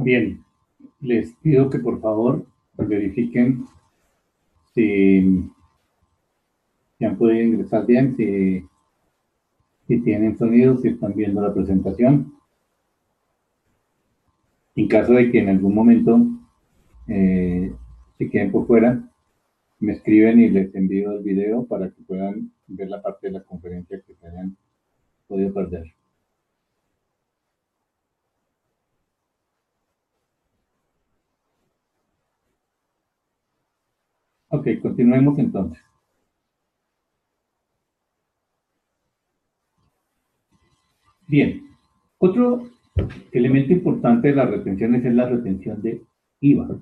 Bien, les pido que por favor verifiquen si, si han podido ingresar bien, si tienen sonido, si están viendo la presentación. En caso de que en algún momento se queden por fuera, me escriben y les envío el video para que puedan ver la parte de la conferencia que se hayan podido perder. Ok, continuemos entonces. Bien, otro elemento importante de las retenciones es la retención de IVA.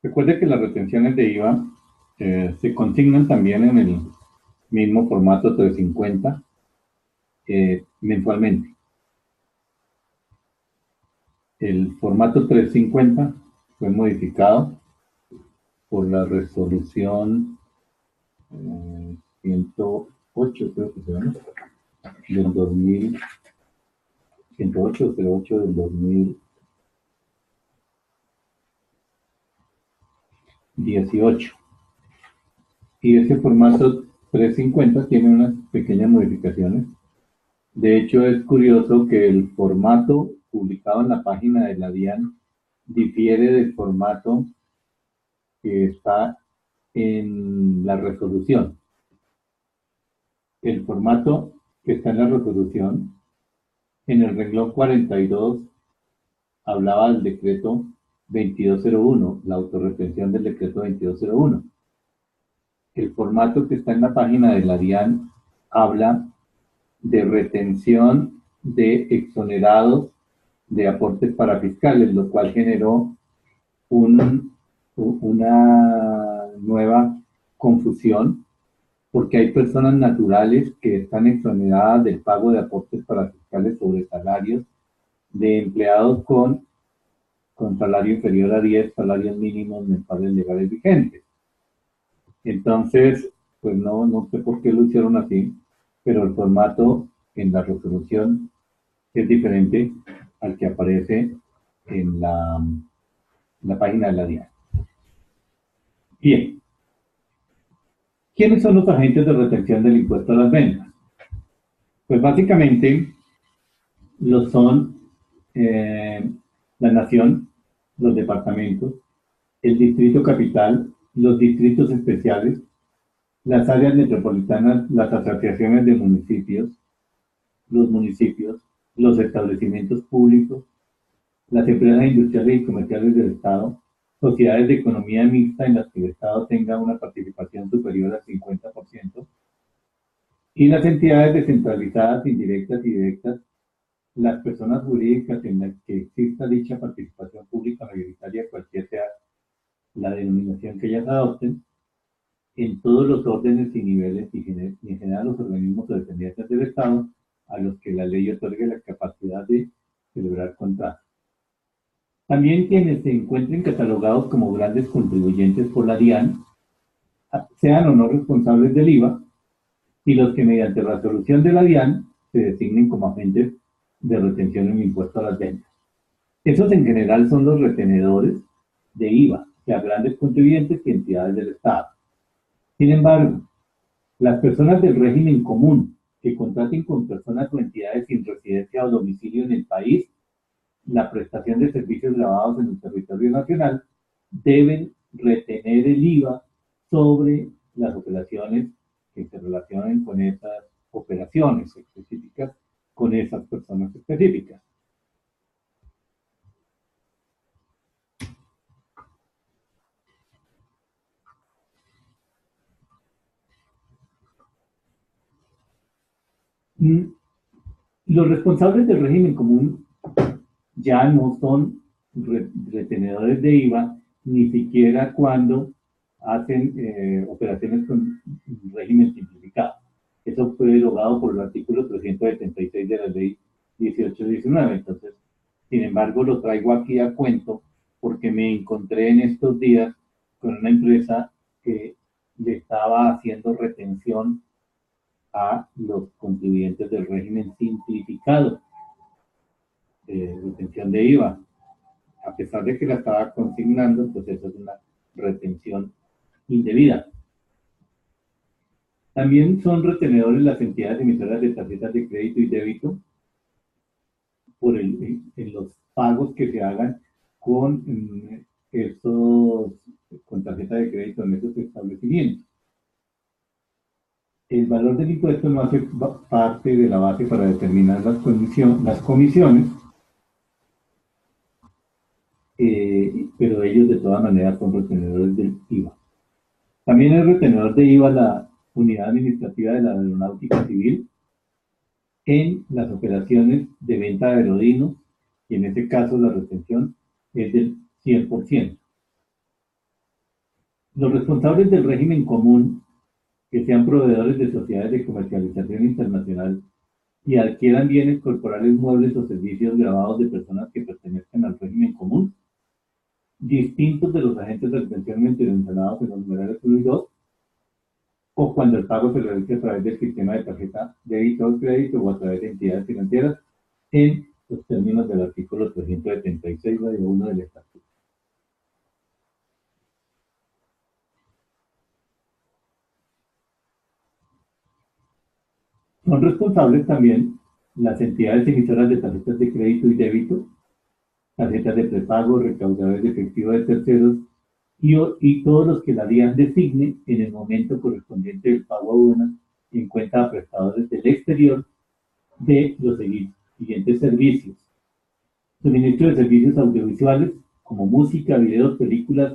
Recuerde que las retenciones de IVA se consignan también en el mismo formato 350 mensualmente. El formato 350 fue modificado por la resolución 108, creo que se llama, del 2000, 108 del 2018. Y ese formato 350 tiene unas pequeñas modificaciones. De hecho, es curioso que el formato publicado en la página de la DIAN difiere del formato que está en la resolución. El formato que está en la resolución, en el renglón 42, hablaba del decreto 2201, la autorretención del decreto 2201. El formato que está en la página de la DIAN habla de retención de exonerados de aportes parafiscales, lo cual generó una nueva confusión, porque hay personas naturales que están exoneradas del pago de aportes parafiscales sobre salarios de empleados con salario inferior a 10 salarios mínimos mensuales legales vigentes. Entonces, pues no sé por qué lo hicieron así, pero el formato en la resolución es diferente al que aparece en la página de la DIAN. Bien, ¿quiénes son los agentes de retención del impuesto a las ventas? Pues básicamente lo son la nación, los departamentos, el distrito capital, los distritos especiales, las áreas metropolitanas, las asociaciones de municipios, los establecimientos públicos, las empresas industriales y comerciales del Estado, sociedades de economía mixta en las que el Estado tenga una participación superior al 50%, y las entidades descentralizadas, indirectas y directas, las personas jurídicas en las que exista dicha participación pública mayoritaria, cualquier sea la denominación que ellas adopten, en todos los órdenes y niveles y en general los organismos o dependencias del Estado a los que la ley otorgue la capacidad de celebrar contratos. También quienes se encuentren catalogados como grandes contribuyentes por la DIAN, sean o no responsables del IVA, y los que mediante resolución de la DIAN se designen como agentes de retención en impuesto a las ventas. Esos en general son los retenedores de IVA, o sea, grandes contribuyentes y entidades del Estado. Sin embargo, las personas del régimen común que contraten con personas o entidades sin residencia o domicilio en el país la prestación de servicios grabados en el territorio nacional deben retener el IVA sobre las operaciones que se relacionen con esas operaciones específicas, con esas personas específicas. Los responsables del régimen común ya no son retenedores de IVA, ni siquiera cuando hacen operaciones con régimen simplificado. Eso fue derogado por el artículo 376 de la ley 1819. Entonces, sin embargo, lo traigo aquí a cuento porque me encontré en estos días con una empresa que le estaba haciendo retención a los contribuyentes del régimen simplificado, retención de IVA. a pesar de que la estaba consignando, pues eso es una retención indebida. También son retenedores las entidades emisoras de tarjetas de crédito y débito en los pagos que se hagan con con tarjeta de crédito en esos establecimientos. El valor del impuesto no hace parte de la base para determinar las comisiones, pero ellos de todas maneras son retenedores del IVA. También es retenedor de IVA la unidad administrativa de la aeronáutica civil en las operaciones de venta de aerodinos, y en este caso la retención es del 100%. Los responsables del régimen común, que sean proveedores de sociedades de comercialización internacional y adquieran bienes corporales, muebles o servicios grabados de personas que pertenezcan al régimen común, distintos de los agentes de retención mencionados en los numerales 1 y 2, o cuando el pago se realice a través del sistema de tarjeta de débito o crédito o a través de entidades financieras en los términos del artículo 376-1 del Estatuto. Son responsables también las entidades emisoras de tarjetas de crédito y débito, tarjetas de prepago, recaudadores de efectivo de terceros y todos los que la DIAN designe en el momento correspondiente del pago a aduanas en cuenta a prestadores del exterior de los siguientes servicios: suministro de servicios audiovisuales como música, videos, películas,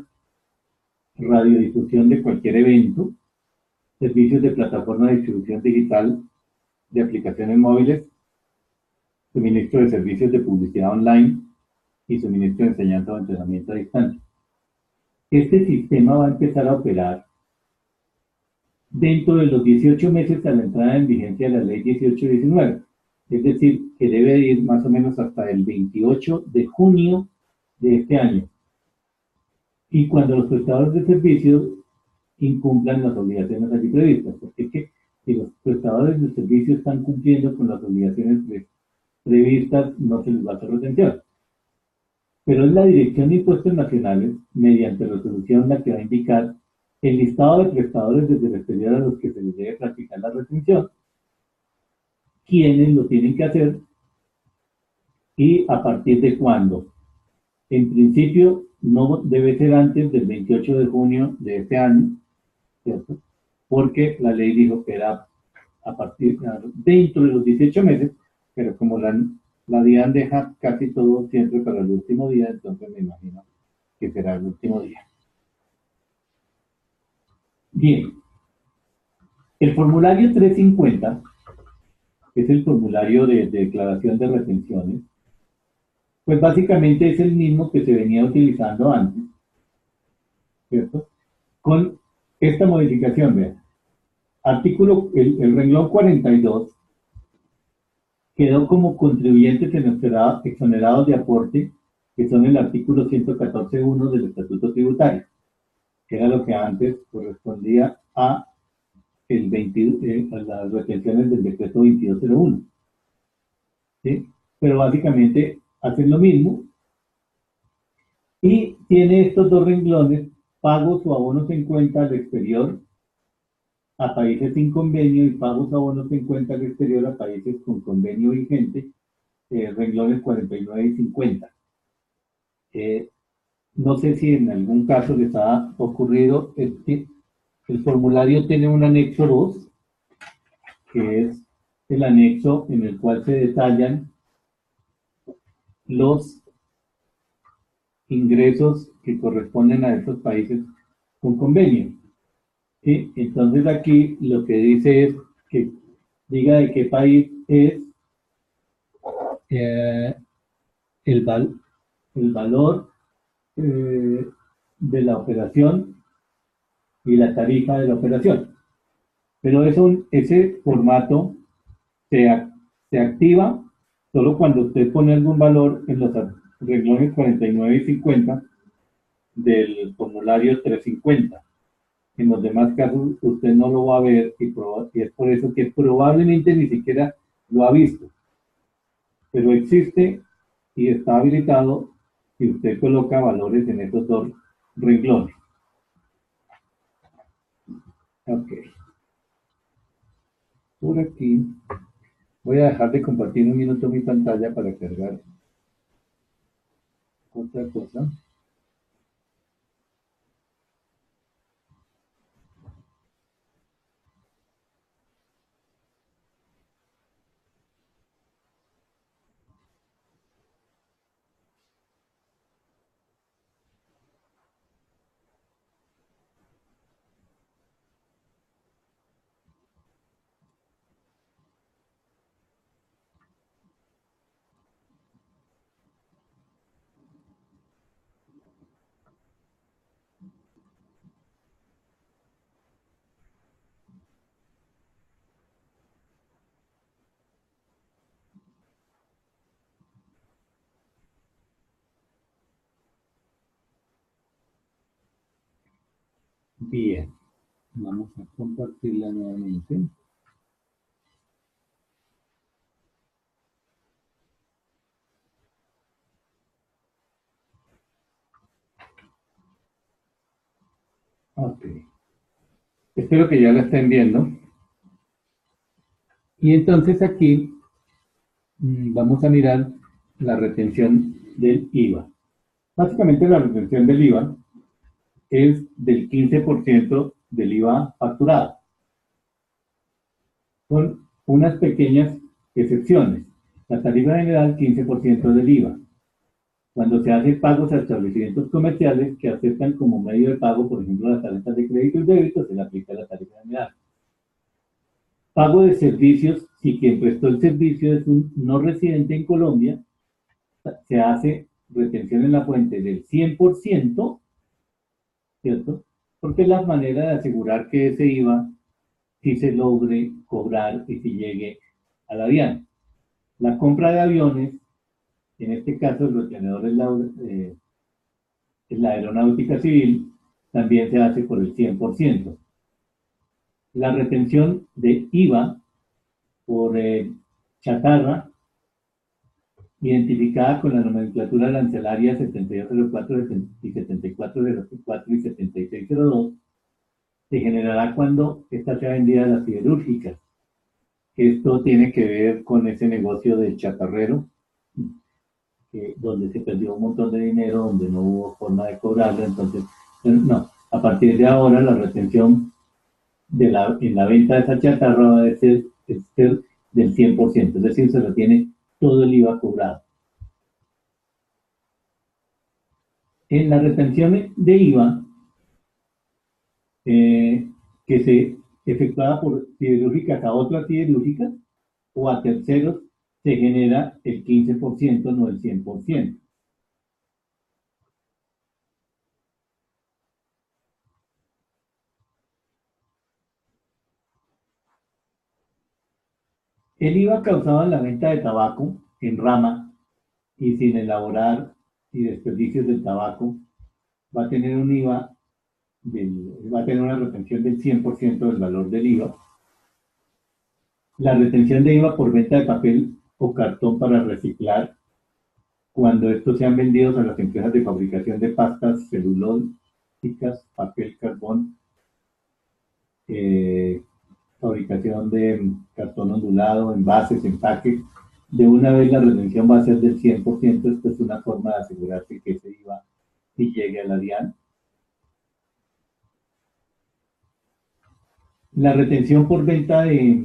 radiodifusión de cualquier evento, servicios de plataforma de distribución digital de aplicaciones móviles, suministro de servicios de publicidad online y suministro de enseñanza o entrenamiento a distancia. Este sistema va a empezar a operar dentro de los 18 meses a la entrada en vigencia de la ley 1819, es decir, que debe ir más o menos hasta el 28 de junio de este año. Y cuando los prestadores de servicios incumplan las obligaciones allí previstas, porque es que si los prestadores de servicios están cumpliendo con las obligaciones previstas, no se les va a hacer retención. Pero es la Dirección de Impuestos Nacionales, mediante resolución, la que va a indicar el listado de prestadores desde el exterior a los que se les debe practicar la retención, quiénes lo tienen que hacer y a partir de cuándo. En principio, no debe ser antes del 28 de junio de este año, ¿cierto? Porque la ley dijo que era dentro de los 18 meses, pero como la DIAN deja casi todo siempre para el último día, entonces me imagino que será el último día. Bien, el formulario 350, que es el formulario de declaración de retenciones, pues básicamente es el mismo que se venía utilizando antes, ¿cierto? Con esta modificación, vean. El renglón 42 quedó como contribuyentes exonerados de aporte, que son el artículo 114.1 del Estatuto Tributario, que era lo que antes correspondía a las retenciones del decreto 2201. ¿Sí? Pero básicamente hacen lo mismo y tiene estos dos renglones: pagos o abonos en cuenta al exterior a países sin convenio y pagos o abonos en cuenta al exterior a países con convenio vigente, renglones 49 y 50. No sé si en algún caso les ha ocurrido, el formulario tiene un anexo 2, que es el anexo en el cual se detallan los ingresos que corresponden a estos países con convenio. ¿Sí? Entonces aquí lo que dice es que diga de qué país es el valor de la operación y la tarifa de la operación. Pero ese formato se activa solo cuando usted pone algún valor en los renglones 49 y 50 del formulario 350. En los demás casos usted no lo va a ver y es por eso que probablemente ni siquiera lo ha visto. Pero existe y está habilitado y usted coloca valores en esos dos renglones. Ok. Por aquí voy a dejar de compartir un minuto mi pantalla para cargar otra cosa. Bien, vamos a compartirla nuevamente. Ok. Espero que ya la estén viendo. Y entonces aquí vamos a mirar la retención del IVA. Básicamente la retención del IVA es del 15% del IVA facturado, con unas pequeñas excepciones. La tarifa general, 15% del IVA. Cuando se hacen pagos a establecimientos comerciales que aceptan como medio de pago, por ejemplo, las tarjetas de crédito y débito, se le aplica la tarifa general. Pago de servicios, si quien prestó el servicio es un no residente en Colombia, se hace retención en la fuente del 100%, ¿cierto? Porque es la manera de asegurar que ese IVA sí se logre cobrar y si llegue a la DIAN. La compra de aviones, en este caso el retenedor es la aeronáutica civil, también se hace por el 100%. La retención de IVA por chatarra, identificada con la nomenclatura arancelaria 7204 y 7404 y 7602, se generará cuando esta sea vendida a las siderúrgicas. Esto tiene que ver con ese negocio del chatarrero, donde se perdió un montón de dinero, donde no hubo forma de cobrarlo. Entonces, no, a partir de ahora la retención en la venta de esa chatarra va a ser del 100%, es decir, se retiene todo el IVA cobrado. En la retención de IVA, que se efectuada por siderúrgicas a otras siderúrgicas o a terceros, se genera el 15%, no el 100%. El IVA causado en la venta de tabaco en rama y sin elaborar y desperdicios del tabaco va a tener un IVA, va a tener una retención del 100% del valor del IVA. La retención de IVA por venta de papel o cartón para reciclar, cuando estos sean vendidos a las empresas de fabricación de pastas celulósicas, papel, carbón, fabricación de cartón ondulado, envases, empaques, de una vez la retención va a ser del 100%. Esto es una forma de asegurarse que ese IVA sí llegue a la DIAN. La retención por venta de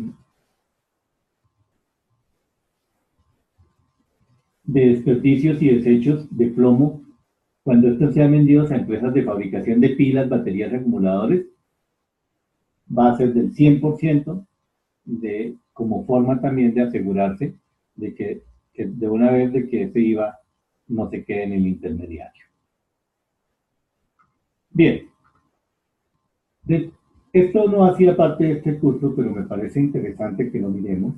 desperdicios y desechos de plomo, cuando estos sean vendidos a empresas de fabricación de pilas, baterías y acumuladores, va a ser del 100%, como forma también de asegurarse de que de una vez de que ese IVA no se quede en el intermediario. Bien, esto no hacía parte de este curso, pero me parece interesante que lo miremos.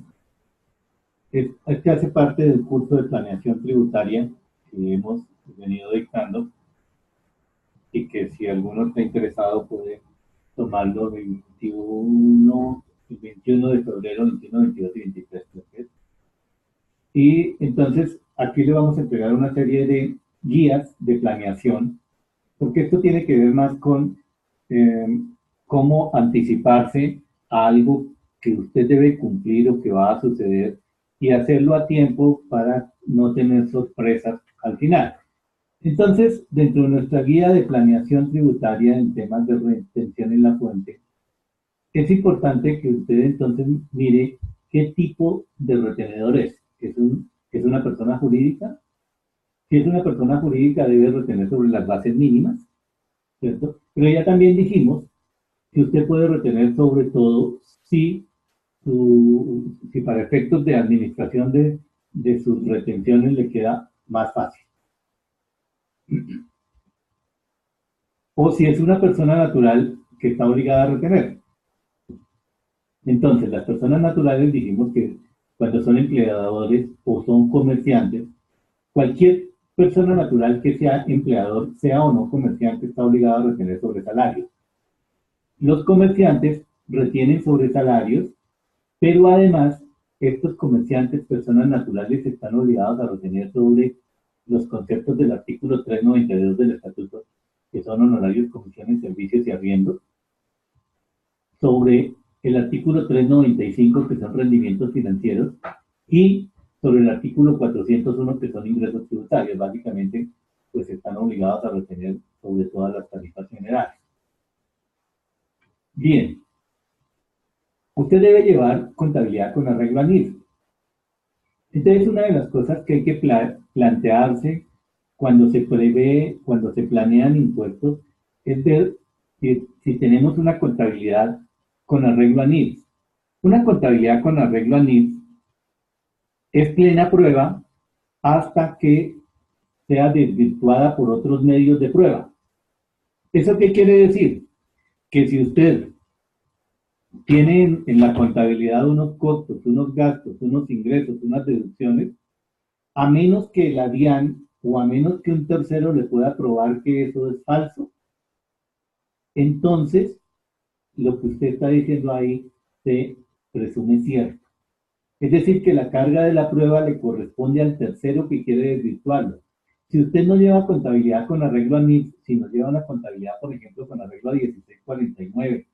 Este hace parte del curso de planeación tributaria que hemos venido dictando y que si alguno está interesado puede tomarlo el 21 de febrero, 21, 22 y 23. Y entonces aquí le vamos a entregar una serie de guías de planeación, porque esto tiene que ver más con cómo anticiparse a algo que usted debe cumplir o que va a suceder y hacerlo a tiempo para no tener sorpresas al final. Entonces, dentro de nuestra guía de planeación tributaria en temas de retención en la fuente, es importante que usted entonces mire qué tipo de retenedor es. ¿Es una persona jurídica? Si es una persona jurídica, debe retener sobre las bases mínimas, ¿cierto? Pero ya también dijimos que usted puede retener sobre todo si para efectos de administración de sus retenciones le queda más fácil. O si es una persona natural que está obligada a retener. Entonces, las personas naturales dijimos que cuando son empleadores o son comerciantes, cualquier persona natural que sea empleador, sea o no comerciante, está obligado a retener sobre salarios. Los comerciantes retienen sobre salarios, pero además estos comerciantes, personas naturales, están obligados a retener sobre los conceptos del artículo 392 del Estatuto, que son honorarios, comisiones, servicios y arriendos, sobre el artículo 395, que son rendimientos financieros, y sobre el artículo 401, que son ingresos tributarios. Básicamente, pues están obligados a retener sobre todas las tarifas generales. Bien, usted debe llevar contabilidad con arreglo a NIF. Entonces, una de las cosas que hay que plantearse cuando se prevé, cuando se planean impuestos, es ver si tenemos una contabilidad con arreglo a NIF. Una contabilidad con arreglo a NIF es plena prueba hasta que sea desvirtuada por otros medios de prueba. ¿Eso qué quiere decir? Que si usted tiene en la contabilidad unos costos, unos gastos, unos ingresos, unas deducciones, a menos que la DIAN o a menos que un tercero le pueda probar que eso es falso, entonces lo que usted está diciendo ahí se presume cierto. Es decir, que la carga de la prueba le corresponde al tercero que quiere desvirtuarlo. Si usted no lleva contabilidad con arreglo a NIF, si no lleva una contabilidad, por ejemplo, con arreglo a 1649,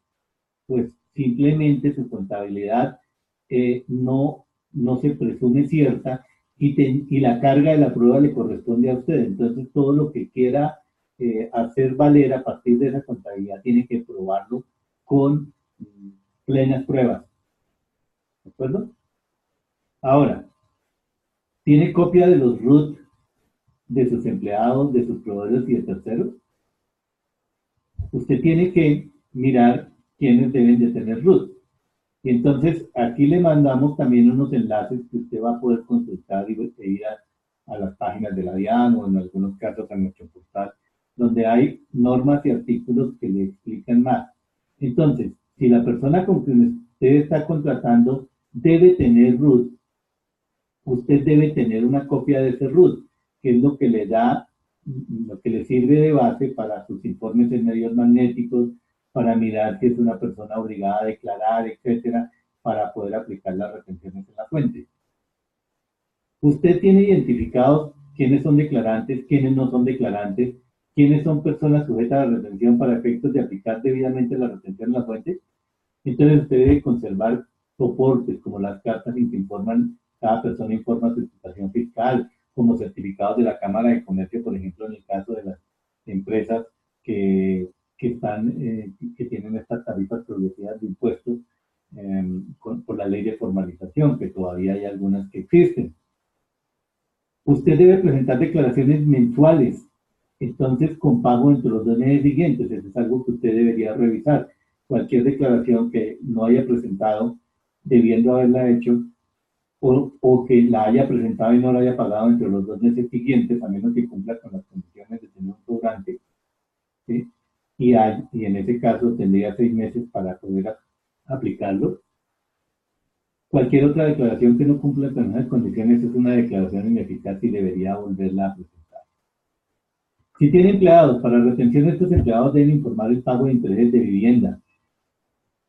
pues simplemente su contabilidad no se presume cierta y la carga de la prueba le corresponde a usted. Entonces, todo lo que quiera hacer valer a partir de esa contabilidad tiene que probarlo con plenas pruebas. ¿De acuerdo? Ahora, ¿tiene copia de los RUT de sus empleados, de sus proveedores y de terceros? Usted tiene que mirar quiénes deben de tener RUT. Y entonces aquí le mandamos también unos enlaces que usted va a poder consultar y ir a las páginas de la DIAN o en algunos casos a nuestro portal, donde hay normas y artículos que le explican más. Entonces, si la persona con quien usted está contratando debe tener RUT, usted debe tener una copia de ese RUT, que es lo que le da, lo que le sirve de base para sus informes en medios magnéticos, para mirar si es una persona obligada a declarar, etcétera, para poder aplicar las retenciones en la fuente. Usted tiene identificados quiénes son declarantes, quiénes no son declarantes, quiénes son personas sujetas a la retención para efectos de aplicar debidamente la retención en la fuente. Entonces usted debe conservar soportes como las cartas en que informan, cada persona informa su situación fiscal, como certificados de la Cámara de Comercio, por ejemplo, en el caso de las empresas que tienen estas tarifas progresivas de impuestos por la ley de formalización, que todavía hay algunas que existen. Usted debe presentar declaraciones mensuales, entonces con pago entre los 2 meses siguientes. Eso es algo que usted debería revisar. Cualquier declaración que no haya presentado, debiendo haberla hecho, o que la haya presentado y no la haya pagado entre los 2 meses siguientes, a menos que cumpla con las condiciones de tener un cobrante, ¿sí? Y en ese caso tendría 6 meses para poder aplicarlo. Cualquier otra declaración que no cumpla con esas condiciones es una declaración ineficaz y debería volverla a presentar. Si tiene empleados, para retención estos empleados deben informar el pago de intereses de vivienda,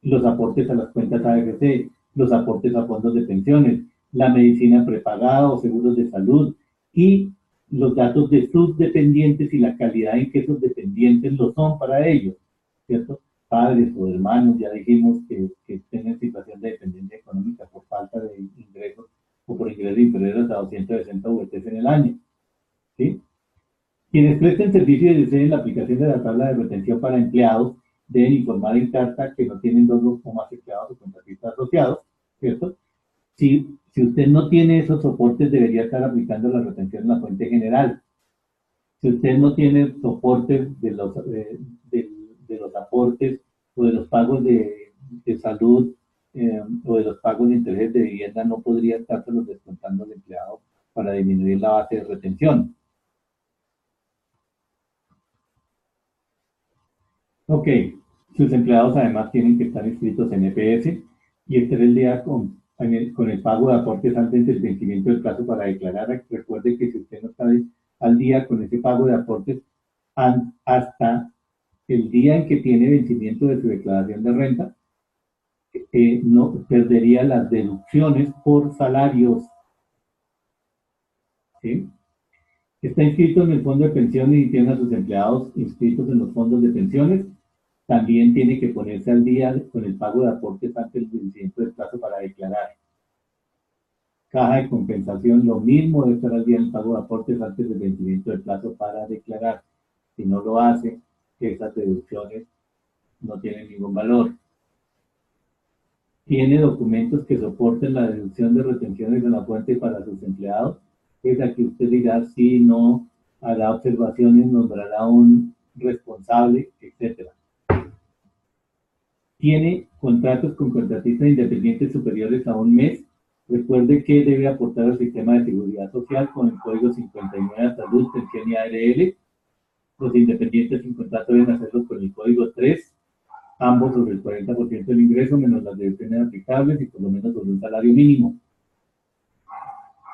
los aportes a las cuentas AFP, los aportes a fondos de pensiones, la medicina prepagada o seguros de salud y los datos de sus dependientes y la calidad en que esos dependientes lo son para ellos, ¿cierto? Padres o hermanos, ya dijimos que estén en situación de dependencia económica por falta de ingresos o por ingresos inferiores a 260 VTs en el año, ¿sí? Quienes presten servicio y deseen la aplicación de la tabla de retención para empleados deben informar en carta que no tienen dos o más empleados o contratistas asociados, ¿cierto? Si usted no tiene esos soportes, debería estar aplicando la retención en la fuente general. Si usted no tiene soportes de los aportes o de los pagos de salud o de los pagos de intereses de vivienda, no podría estárselos descontando al empleado para disminuir la base de retención. Ok, sus empleados además tienen que estar inscritos en EPS y estar el día con el pago de aportes antes del vencimiento del plazo para declarar. Recuerde que si usted no está al día con ese pago de aportes hasta el día en que tiene vencimiento de su declaración de renta, no perdería las deducciones por salarios. ¿Sí? Está inscrito en el fondo de pensiones y tiene a sus empleados inscritos en los fondos de pensiones. También tiene que ponerse al día con el pago de aportes antes del vencimiento del plazo para declarar. Caja de compensación, lo mismo, debe estar al día en el pago de aportes antes del vencimiento del plazo para declarar. Si no lo hace, esas deducciones no tienen ningún valor. Tiene documentos que soporten la deducción de retenciones en la fuente para sus empleados. Es aquí usted dirá si no, hará observaciones, nombrará un responsable, etcétera. Tiene contratos con contratistas independientes superiores a un mes. Recuerde que debe aportar al sistema de seguridad social con el código 59 a salud, pensión y ARL. Los independientes sin contrato deben hacerlo con el código 3, ambos sobre el 40% del ingreso, menos las deducciones aplicables y por lo menos sobre un salario mínimo.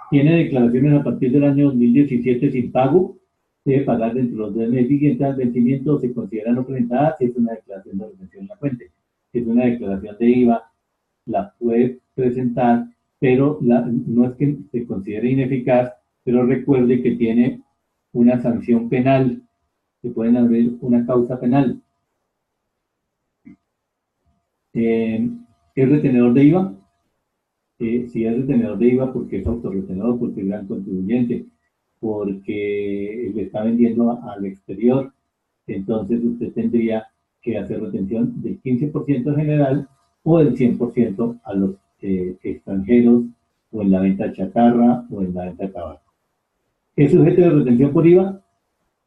Tiene declaraciones a partir del año 2017 sin pago, debe pagar dentro de los 2 meses siguientes al vencimiento, se considera no presentada si es una declaración de retención en la fuente. Si es una declaración de IVA, la puede presentar, pero no es que se considere ineficaz, pero recuerde que tiene una sanción penal, que pueden abrir una causa penal. ¿Es retenedor de IVA? Si es retenedor de IVA, porque es autorretenedor, porque es gran contribuyente, porque le está vendiendo al exterior, entonces usted tendría que hacer retención del 15% general o del 100% a los extranjeros o en la venta de chatarra o en la venta de tabaco. ¿Es sujeto de retención por IVA?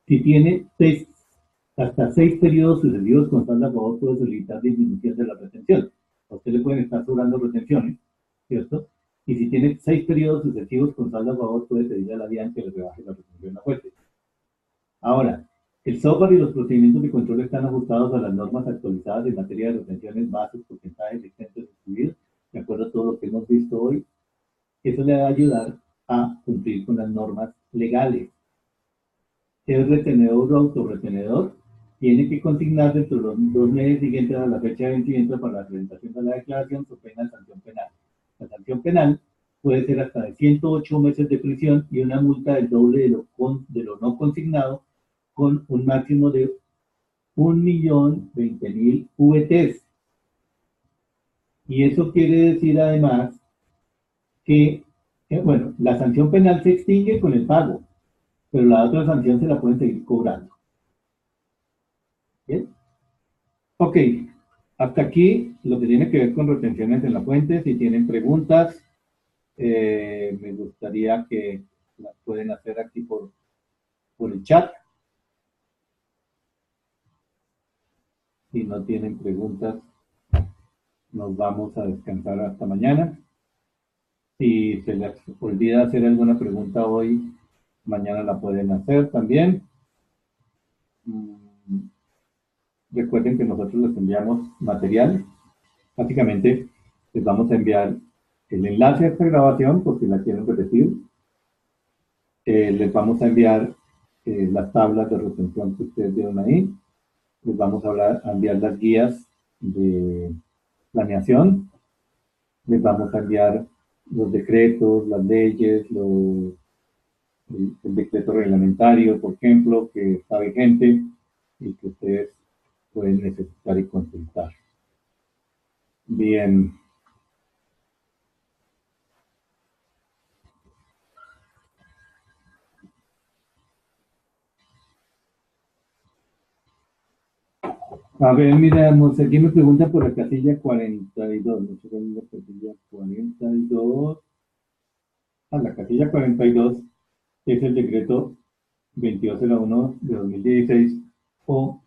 Si tiene hasta 6 periodos sucesivos con saldo a favor, puede solicitar disminución de la retención. A usted le pueden estar sobrando retenciones, ¿cierto? Y si tiene 6 periodos sucesivos con saldo a favor, puede pedirle a la DIAN que le rebaje la retención en la fuente. Ahora, el software y los procedimientos de control están ajustados a las normas actualizadas en materia de retenciones, bases, porcentajes, exentos excluidos, de acuerdo a todo lo que hemos visto hoy. Eso le va a ayudar a cumplir con las normas legales. El retenedor o autorretenedor tiene que consignar dentro de los 2 meses siguientes a la fecha de vencimiento para la presentación de la declaración su pena de sanción penal. La sanción penal puede ser hasta de 108 meses de prisión y una multa del doble de lo no consignado, con un máximo de 1.020.000 VTs. Y eso quiere decir además que, bueno, la sanción penal se extingue con el pago, pero la otra sanción se la pueden seguir cobrando. ¿Bien? Ok, hasta aquí lo que tiene que ver con retenciones en la fuente. Si tienen preguntas, me gustaría que las pueden hacer aquí por el chat. Si no tienen preguntas, nos vamos a descansar hasta mañana. Si se les olvida hacer alguna pregunta hoy, mañana la pueden hacer también. Recuerden que nosotros les enviamos material. Básicamente, les vamos a enviar el enlace a esta grabación, por si la quieren repetir. Les vamos a enviar las tablas de retención que ustedes vieron ahí. Les vamos a enviar las guías de planeación. Les vamos a enviar los decretos, las leyes, el decreto reglamentario, por ejemplo, que está vigente y que ustedes pueden necesitar y consultar. Bien. A ver, miramos, aquí me preguntan por la casilla 42. No sé cuál es la casilla 42. La casilla 42 es el decreto 2201 de 2016 o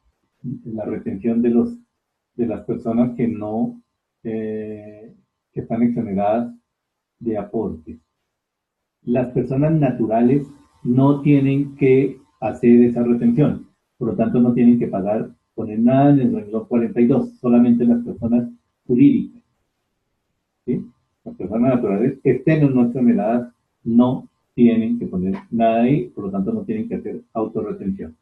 la retención de las personas que no, que están exoneradas de aportes. Las personas naturales no tienen que hacer esa retención, por lo tanto no tienen que pagar, poner nada en el renglón 42, solamente las personas jurídicas, ¿sí? Las personas naturales, estén o no exoneradas, no tienen que poner nada ahí, por lo tanto no tienen que hacer autorretención.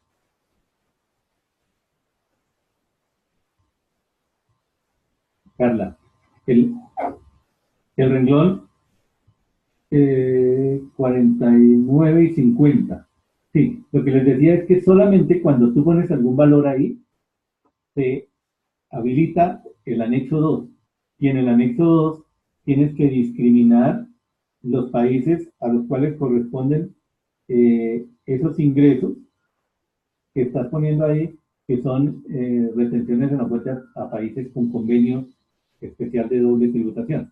Carla, el, el renglón 49 y 50. Sí, lo que les decía es que solamente cuando tú pones algún valor ahí, se habilita el anexo 2. Y en el anexo 2 tienes que discriminar los países a los cuales corresponden esos ingresos que estás poniendo ahí, que son retenciones en oferta a países con convenio especial de doble tributación.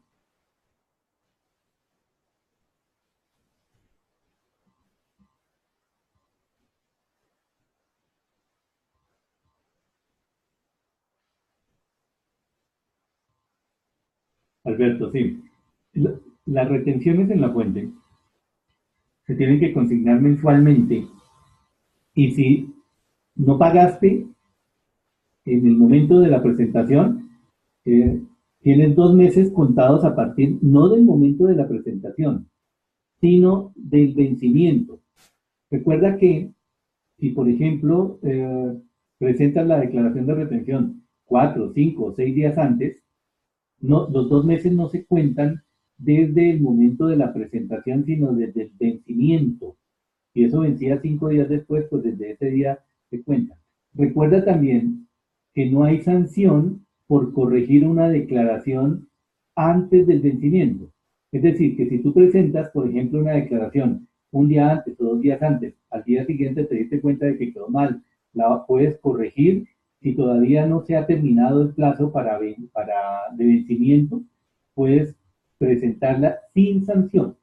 Alberto, sí. Las retenciones en la fuente se tienen que consignar mensualmente y si no pagaste en el momento de la presentación, eh, tienes 2 meses contados a partir no del momento de la presentación, sino del vencimiento. Recuerda que si, por ejemplo, presentas la declaración de retención 4, 5 o 6 días antes, no, los 2 meses no se cuentan desde el momento de la presentación, sino desde el vencimiento. Y eso vencía 5 días después, pues desde ese día se cuenta. Recuerda también que no hay sanción por corregir una declaración antes del vencimiento. Es decir, que si tú presentas, por ejemplo, una declaración un día antes o 2 días antes, al día siguiente te diste cuenta de que quedó mal, la puedes corregir. Si todavía no se ha terminado el plazo de vencimiento, puedes presentarla sin sanción.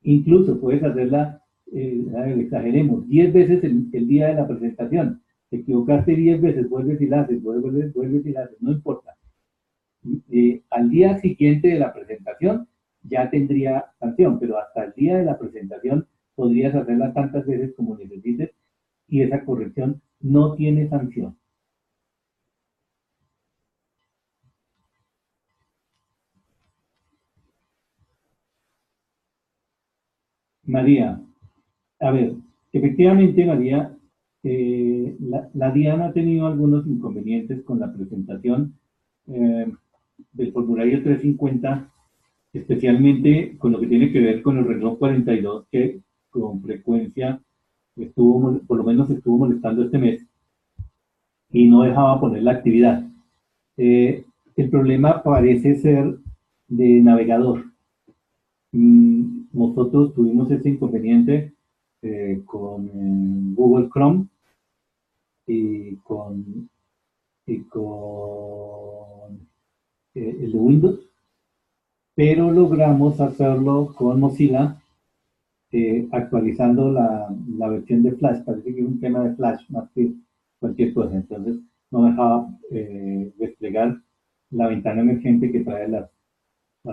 Incluso puedes hacerla, exageremos, 10 veces el día de la presentación. Te equivocaste 10 veces, vuelves y la haces, vuelves y la haces, no importa. Al día siguiente de la presentación ya tendría sanción, pero hasta el día de la presentación podrías hacerla tantas veces como necesites y esa corrección no tiene sanción. María, a ver, efectivamente, María, la DIAN ha tenido algunos inconvenientes con la presentación del formulario 350, especialmente con lo que tiene que ver con el renglón 42, que con frecuencia por lo menos estuvo molestando este mes y no dejaba poner la actividad. El problema parece ser de navegador. Nosotros tuvimos ese inconveniente con Google Chrome y con el de Windows, pero logramos hacerlo con Mozilla actualizando la versión de Flash. Parece que es un tema de Flash más que cualquier cosa. Entonces no dejaba desplegar la ventana emergente que trae las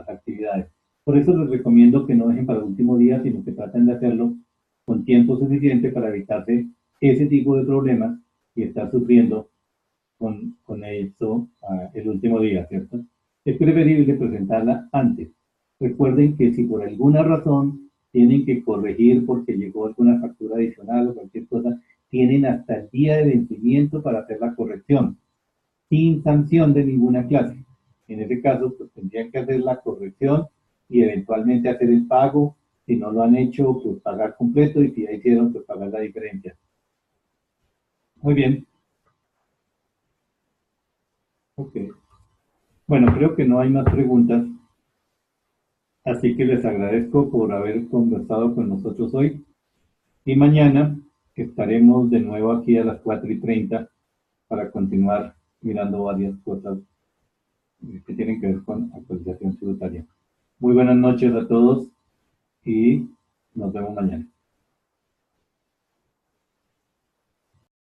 actividades. Por eso les recomiendo que no dejen para el último día, sino que traten de hacerlo con tiempo suficiente para evitarse ese tipo de problemas y estar sufriendo con eso el último día, ¿cierto? Es preferible presentarla antes. Recuerden que si por alguna razón tienen que corregir porque llegó alguna factura adicional o cualquier cosa, tienen hasta el día de vencimiento para hacer la corrección, sin sanción de ninguna clase. En ese caso, pues tendrían que hacer la corrección y eventualmente hacer el pago Si no lo han hecho, pues pagar completo, y si ya hicieron, pues pagar la diferencia. Muy bien. Ok. Bueno, creo que no hay más preguntas, así que les agradezco por haber conversado con nosotros hoy. Y mañana estaremos de nuevo aquí a las 4:30 para continuar mirando varias cosas que tienen que ver con actualización tributaria. Muy buenas noches a todos y nos vemos mañana.